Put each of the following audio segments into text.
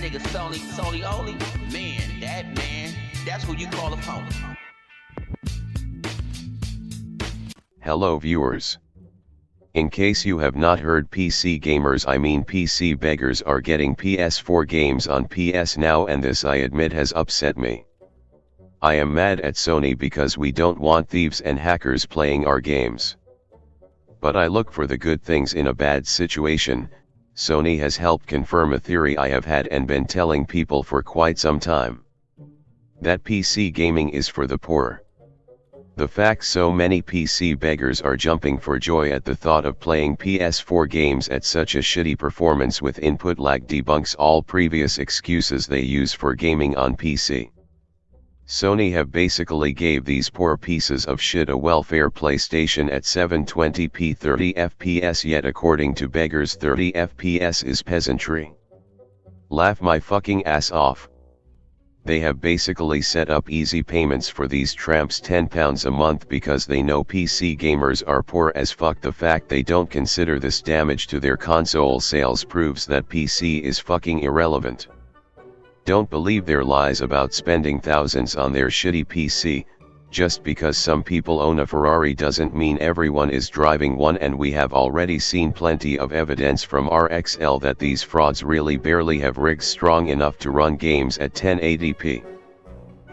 nigga Sony only, that's who you call a pony. Hello viewers. In case you have not heard, PC gamers, I mean PC beggars, are getting PS4 games on PS Now, and this, I admit, has upset me. I am mad at Sony because we don't want thieves and hackers playing our games. But I look for the good things in a bad situation. Sony has helped confirm a theory I have had and been telling people for quite some time. That PC gaming is for the poor. The fact so many PC beggars are jumping for joy at the thought of playing PS4 games at such a shitty performance with input lag debunks all previous excuses they use for gaming on PC. Sony have basically gave these poor pieces of shit a welfare PlayStation at 720p 30 FPS, yet according to beggars 30 FPS is peasantry. Laugh my fucking ass off. They have basically set up easy payments for these tramps, £10 a month, because they know PC gamers are poor as fuck. The fact they don't consider this damage to their console sales proves that PC is fucking irrelevant. Don't believe their lies about spending thousands on their shitty PC. Just because some people own a Ferrari doesn't mean everyone is driving one, and we have already seen plenty of evidence from RXL that these frauds really barely have rigs strong enough to run games at 1080p.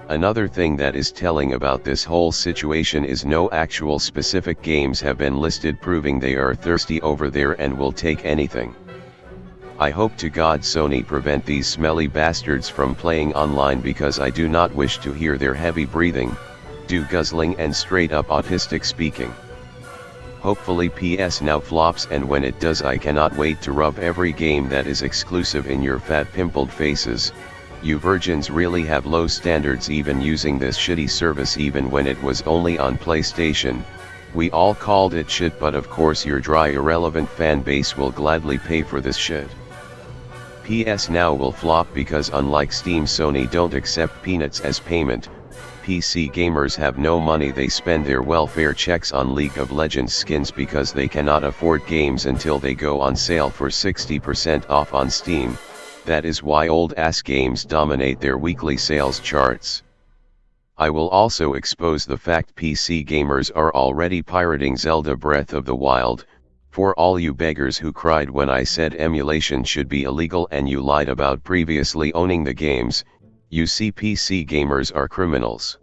Another thing that is telling about this whole situation is no actual specific games have been listed, proving they are thirsty over there and will take anything. I hope to God Sony prevent these smelly bastards from playing online, because I do not wish to hear their heavy breathing, guzzling and straight up autistic speaking. Hopefully PS Now flops, and when it does, I cannot wait to rub every game that is exclusive in your fat pimpled faces. You virgins really have low standards even using this shitty service, even when it was only on PlayStation. We all called it shit, but of course your dry irrelevant fan base will gladly pay for this shit. PS Now will flop because unlike Steam, Sony don't accept peanuts as payment. PC gamers have no money. They spend their welfare checks on League of Legends skins because they cannot afford games until they go on sale for 60% off on Steam. That is why old ass games dominate their weekly sales charts. I will also expose the fact PC gamers are already pirating Zelda Breath of the Wild. For all you beggars who cried when I said emulation should be illegal and you lied about previously owning the games, you see, PC gamers are criminals.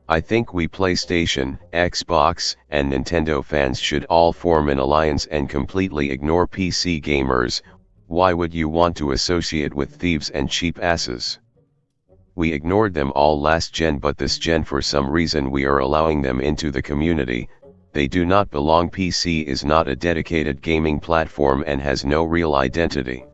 I think we PlayStation, Xbox, and Nintendo fans should all form an alliance and completely ignore PC gamers. Why would you want to associate with thieves and cheap asses? We ignored them all last gen, but this gen for some reason we are allowing them into the community. They do not belong. PC is not a dedicated gaming platform and has no real identity.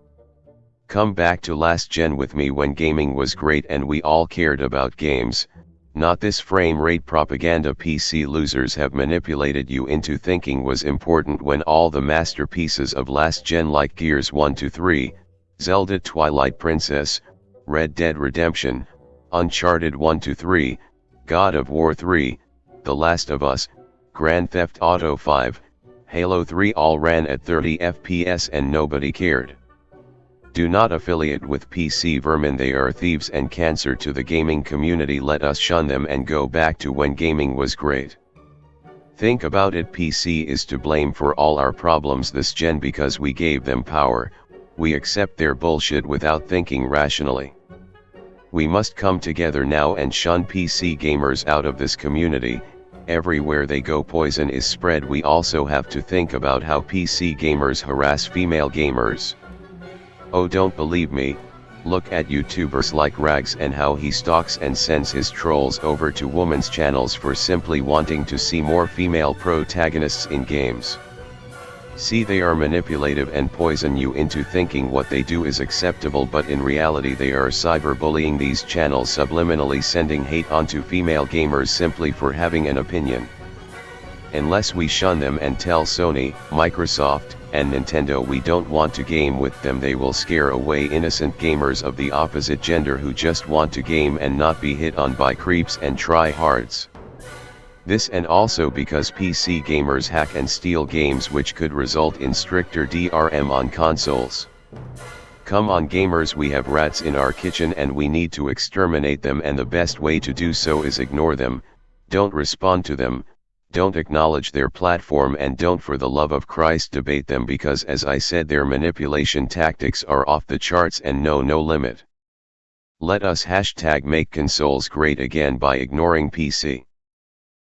Come back to last gen with me when gaming was great and we all cared about games, not this frame rate propaganda PC losers have manipulated you into thinking was important, when all the masterpieces of last gen like Gears 1 to 3, Zelda Twilight Princess, Red Dead Redemption, Uncharted 1 to 3, God of War 3, The Last of Us, Grand Theft Auto 5, Halo 3 all ran at 30 FPS and nobody cared. Do not affiliate with PC vermin. They are thieves and cancer to the gaming community. Let us shun them and go back to when gaming was great. Think about it, PC is to blame for all our problems this gen because we gave them power. We accept their bullshit without thinking rationally. We must come together now and shun PC gamers out of this community. Everywhere they go, poison is spread. We also have to think about how PC gamers harass female gamers. Oh, don't believe me? Look at YouTubers like Rags and how he stalks and sends his trolls over to women's channels for simply wanting to see more female protagonists in games. See, they are manipulative and poison you into thinking what they do is acceptable, but in reality they are cyberbullying these channels, subliminally sending hate onto female gamers simply for having an opinion. Unless we shun them and tell Sony, Microsoft, and Nintendo we don't want to game with them, they will scare away innocent gamers of the opposite gender who just want to game and not be hit on by creeps and try-hards. This, and also because PC gamers hack and steal games, which could result in stricter DRM on consoles. Come on gamers, we have rats in our kitchen and we need to exterminate them, and the best way to do so is ignore them, don't respond to them, don't acknowledge their platform, and don't for the love of Christ debate them, because as I said, their manipulation tactics are off the charts and know no limit. Let us #make consoles great again by ignoring PC.